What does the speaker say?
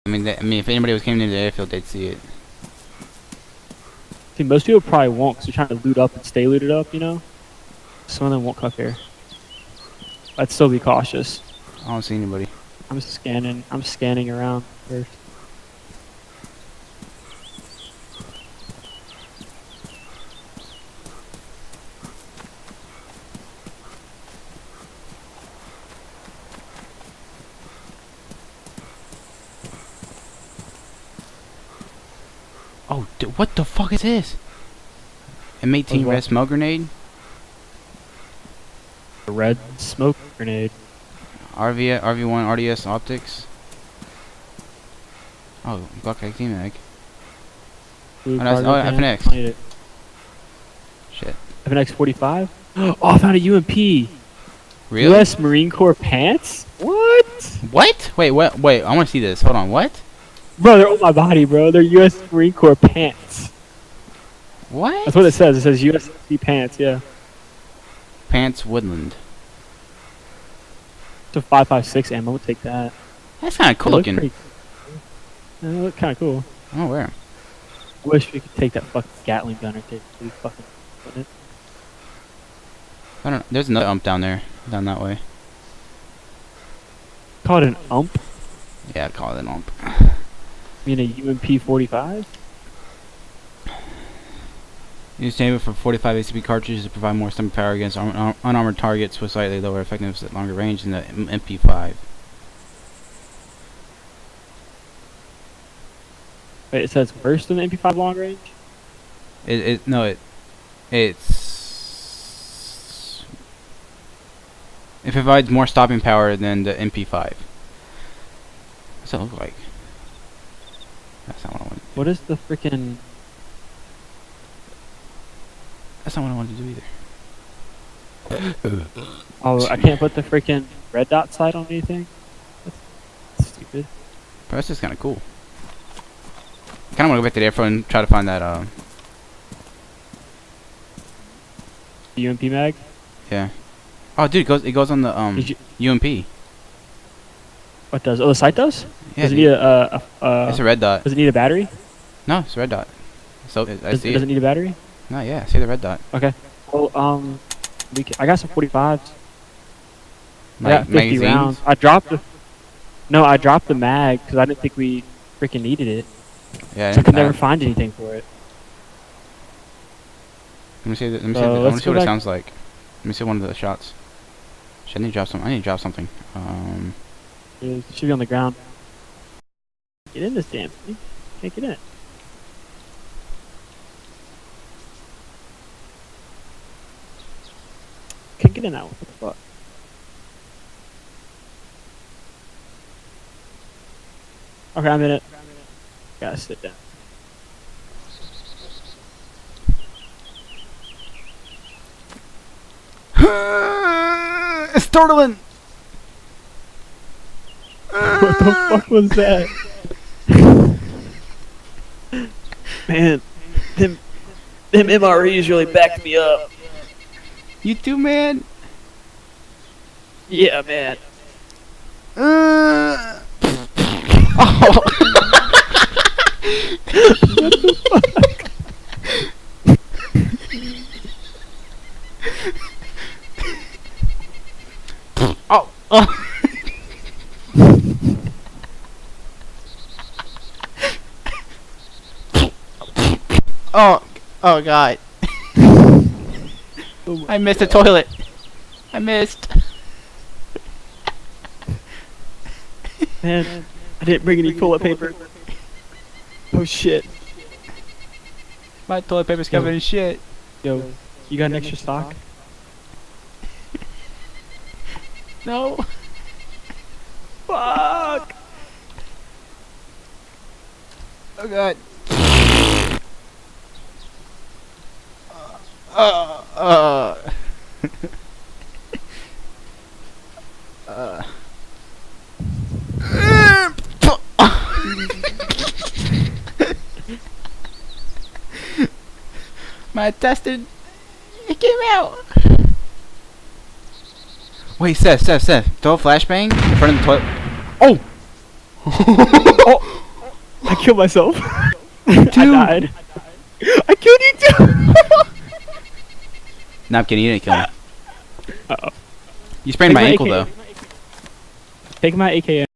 I mean, if anybody was came into the airfield, they'd see it. See, most people probably won't because they're trying to loot up and stay looted up, you know? Some of them won't come up here. I'd still be cautious. I don't see anybody. I'm scanning around first. Oh, what the fuck is this? M18 red smoke grenade? A red smoke grenade. RV1 RDS optics. Oh, Glock 18 mag. FNX. Shit. FNX 45? Oh, I found a UMP. Really? US Marine Corps pants? What? What? Wait, what? Wait, I want to see this. Hold on, what? Bro, they're on my body, bro. They're US Marine Corps pants. What? That's what it says. It says USC pants, yeah. Pants Woodland. It's a 5.56 ammo. We'll take that. That's kind of cool looking. They look kind of cool. Oh, where? I wish we could take that fucking Gatling gun or take it. Fucking put it. I don't know. There's another ump down there. Down that way. Call it an ump? Yeah, I'd call it an ump. You mean a UMP 45? Use enable for 45 ACP cartridges to provide more stomach power against unarmored targets with slightly lower effectiveness at longer range than the MP5. Wait, it says worse than the MP5 long range? It provides more stopping power than the MP5. What's that look like? That's not what I want. What is the freaking... That's not what I wanted to do either. Oh, I can't put the freaking red dot sight on anything? That's stupid. But that's just kind of cool. I kind of want to go back to the airfield and try to find that, UMP mag? Yeah. Oh, dude, it goes on the, UMP. What does? Oh, the sight does? Yeah, does it need it's a red dot. Does it need a battery? No, it's a red dot. So, I see it. Does it need a battery? No, yeah, I see the red dot. Okay. Well, I got some 45s. I got 50 magazines? rounds. I dropped the mag because I didn't think we freaking needed it. Yeah, So I could never find anything for it. Let me see. Let me see what it sounds like. Let me see one of the shots. Shit, I need to drop some. I need to drop something. It should be on the ground. Get in this damn thing. Can't get in it. Can't get in that one. What the fuck? Okay, I'm in it. Gotta sit down. It's startling. What the fuck was that? Man, them MREs really backed me up. You too, man. Yeah, man. Oh. What the fuck? Oh. Oh. Oh. Oh God. I missed the toilet. I missed. Man, I didn't bring any toilet paper. Oh shit. My toilet paper's covered in shit. Yo, you got an extra stock? No. Fuck! Oh God. My intestine, it came out. Wait, Seth, throw a flashbang in front of the toilet. Oh! Oh! killed myself. Dude. I died. I killed you too. No, I'm kidding. You didn't kill me. Uh-oh. You sprained my ankle though. Take my AKM.